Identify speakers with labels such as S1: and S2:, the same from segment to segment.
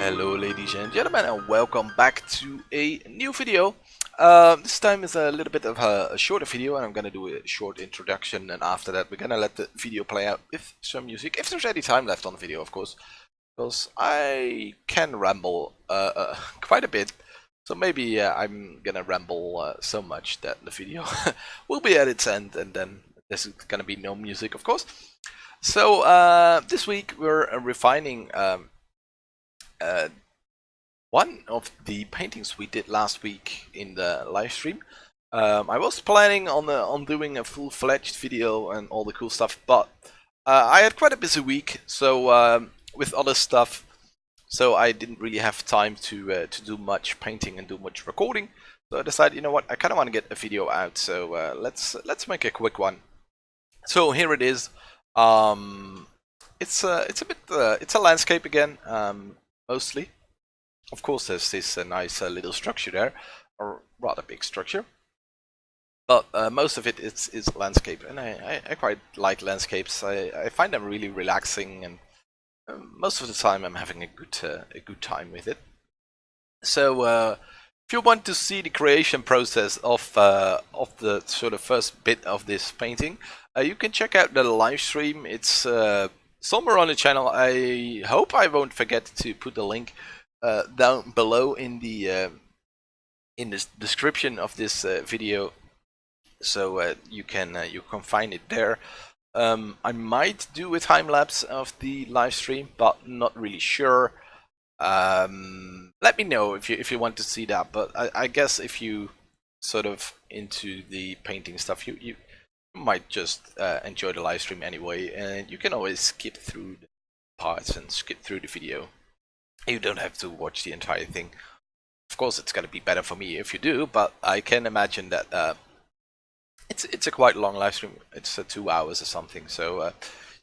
S1: Hello ladies and gentlemen, and welcome back to a new video. This time is a little bit of a shorter video, and I'm gonna do a short introduction, and after that we're gonna let the video play out with some music, if there's any time left on the video, of course, because I can ramble quite a bit, so maybe I'm gonna ramble so much that the video will be at its end, and then there's gonna be no music, of course. So this week we're refining one of the paintings we did last week in the live stream. I was planning on doing a full-fledged video and all the cool stuff, but I had quite a busy week, so with other stuff, so I didn't really have time to do much painting and do much recording. So I decided, you know what, I kind of want to get a video out, so let's make a quick one. So here it is. It's a landscape again. Mostly. Of course, there's this nice little structure there, or rather big structure. But most of it is landscape, and I quite like landscapes. I find them really relaxing, and most of the time I'm having a good time with it. So if you want to see the creation process of the sort of first bit of this painting, you can check out the live stream. It's somewhere on the channel. I hope I won't forget to put the link down below in the description of this video, so you can find it there. I might do a time lapse of the live stream, but not really sure. Let me know if you want to see that. But I guess if you sort of into the painting stuff, you might just enjoy the live stream anyway, and you can always skip through the parts and skip through the video. You don't have to watch the entire thing. Of course, it's gonna be better for me if you do, but I can imagine that it's a quite long live stream. It's 2 hours or something, so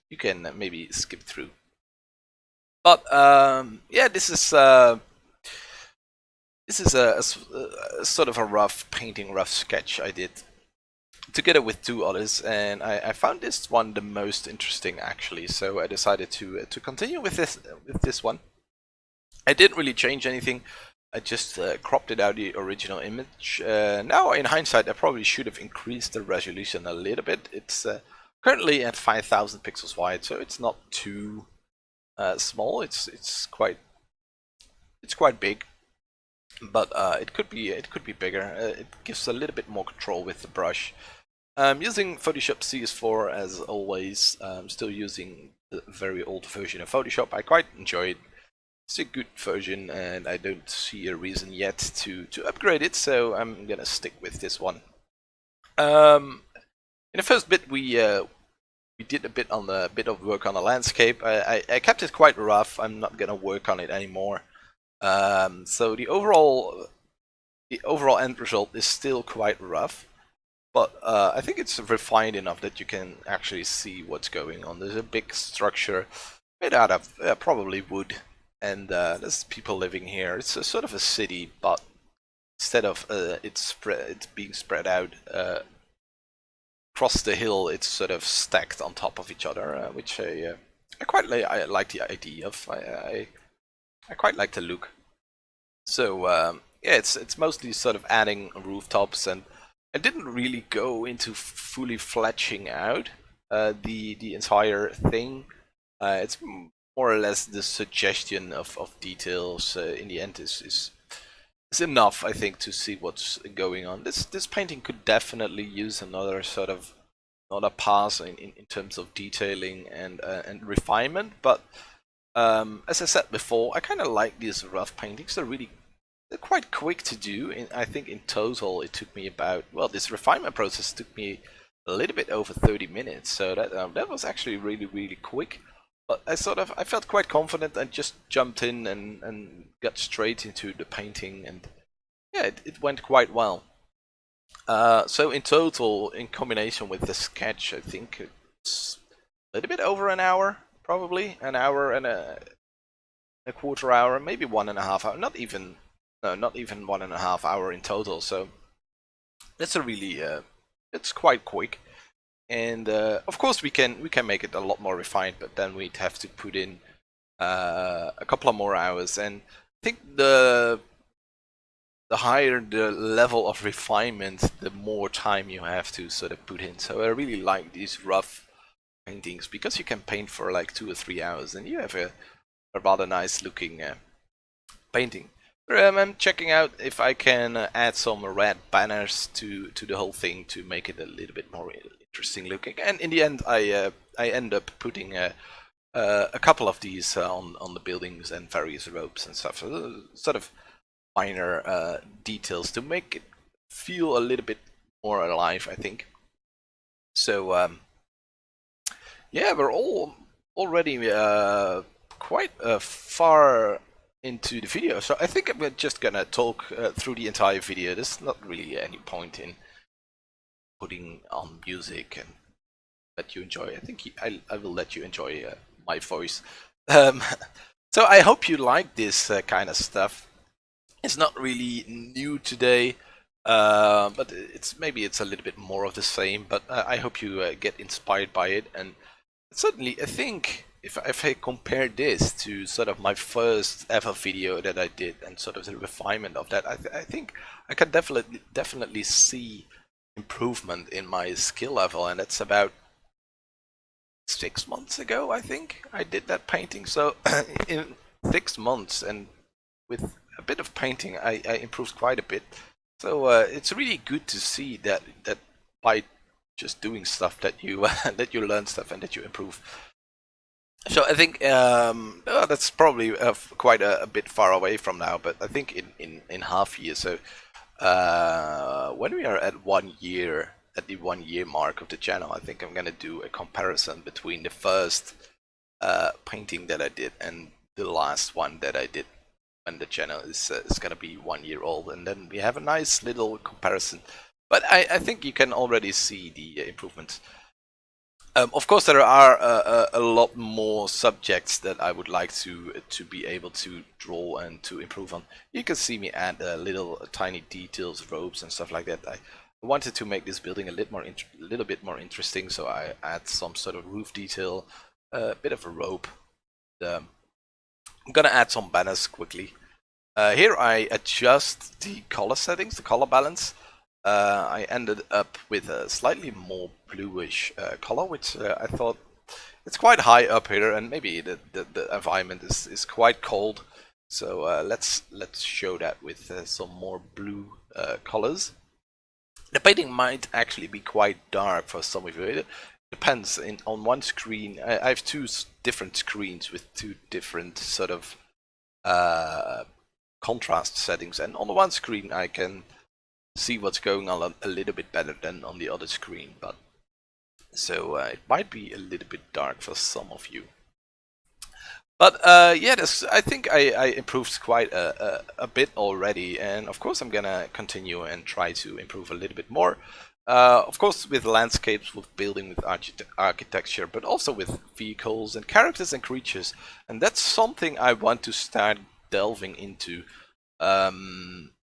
S1: you can maybe skip through. But yeah, this is a sort of a rough painting, rough sketch I did together with two others, and I found this one the most interesting actually. So I decided to continue with this one. I didn't really change anything. I just cropped it out the original image. Now in hindsight, I probably should have increased the resolution a little bit. It's currently at 5,000 pixels wide, so it's not too small. It's quite big, but it could be bigger. It gives a little bit more control with the brush. I'm using Photoshop CS4 as always. I'm still using the very old version of Photoshop. I quite enjoy it. It's a good version, and I don't see a reason yet to upgrade it, so I'm gonna stick with this one. In the first bit, we did a bit of work on the landscape. I kept it quite rough. I'm not gonna work on it anymore. So the overall end result is still quite rough. But I think it's refined enough that you can actually see what's going on. There's a big structure made out of probably wood, and there's people living here. It's a sort of a city, but instead of it's being spread out across the hill, it's sort of stacked on top of each other, which I like the idea of. I quite like the look. So yeah, it's mostly sort of adding rooftops, and I didn't really go into fully fleshing out the entire thing. It's more or less the suggestion of details in the end is enough, I think, to see what's going on. This painting could definitely use another pass in terms of detailing and refinement. But as I said before, I kind of like these rough paintings. They're quite quick to do. I think in total it took me about, well, this refinement process took me a little bit over 30 minutes, so that was actually really quick. But I felt quite confident and just jumped in and got straight into the painting, and yeah, it went quite well. So in total, in combination with the sketch, I think it's a little bit over an hour, probably an hour and a quarter hour, maybe 1.5 hours, not even 1.5 hours in total. So that's a really it's quite quick. And of course we can make it a lot more refined, but then we'd have to put in a couple of more hours, and I think the higher the level of refinement, the more time you have to sort of put in. So I really like these rough paintings because you can paint for like 2 or 3 hours and you have a rather nice looking painting. I'm checking out if I can add some red banners to the whole thing to make it a little bit more interesting looking. And in the end, I end up putting a couple of these on the buildings and various ropes and stuff. So sort of minor details to make it feel a little bit more alive, I think. So yeah, we're all already quite far into the video, so I think I'm just gonna talk through the entire video. There's not really any point in putting on music and let you enjoy. I think I will let you enjoy my voice. So I hope you like this kind of stuff. It's not really new today, but maybe it's a little bit more of the same. But I hope you get inspired by it, and certainly I think if I compare this to sort of my first ever video that I did and sort of the refinement of that, I think I can definitely see improvement in my skill level, and it's about 6 months ago I think I did that painting. So in 6 months and with a bit of painting I improved quite a bit. So it's really good to see that by just doing stuff that you that you learn stuff and that you improve. So I think that's probably quite a bit far away from now, but I think in half year. So when we are at 1 year, at the 1 year mark of the channel, I think I'm gonna do a comparison between the first painting that I did and the last one that I did when the channel is gonna be 1 year old, and then we have a nice little comparison. But I think you can already see the improvements. Of course, there are a lot more subjects that I would like to be able to draw and to improve on. You can see me add little tiny details, ropes and stuff like that. I wanted to make this building a little bit more interesting, so I add some sort of roof detail, a bit of a rope. I'm gonna add some banners quickly. Here I adjust the color settings, the color balance. I ended up with a slightly more bluish color, which I thought it's quite high up here, and maybe the environment is quite cold. So let's show that with some more blue colors. The painting might actually be quite dark for some of you. It depends. On one screen, I have two different screens with two different sort of contrast settings, and on the one screen I can see what's going on a little bit better than on the other screen, but so it might be a little bit dark for some of you. But yeah, I think I improved quite a bit already, and of course I'm gonna continue and try to improve a little bit more. Of course with landscapes, with building, with architecture, but also with vehicles and characters and creatures, and that's something I want to start delving into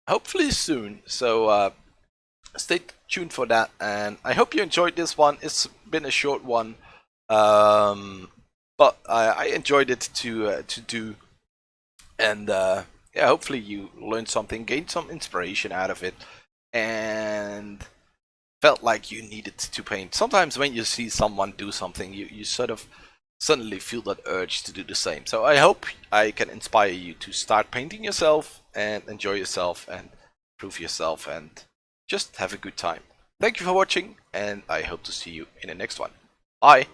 S1: hopefully soon. So stay tuned for that, and I hope you enjoyed this one. It's been a short one, but I enjoyed it to do, and yeah, hopefully you learned something, gained some inspiration out of it, and felt like you needed to paint. Sometimes when you see someone do something, you sort of suddenly feel that urge to do the same. So I hope I can inspire you to start painting yourself and enjoy yourself and improve yourself and just have a good time. Thank you for watching, and I hope to see you in the next one. Bye!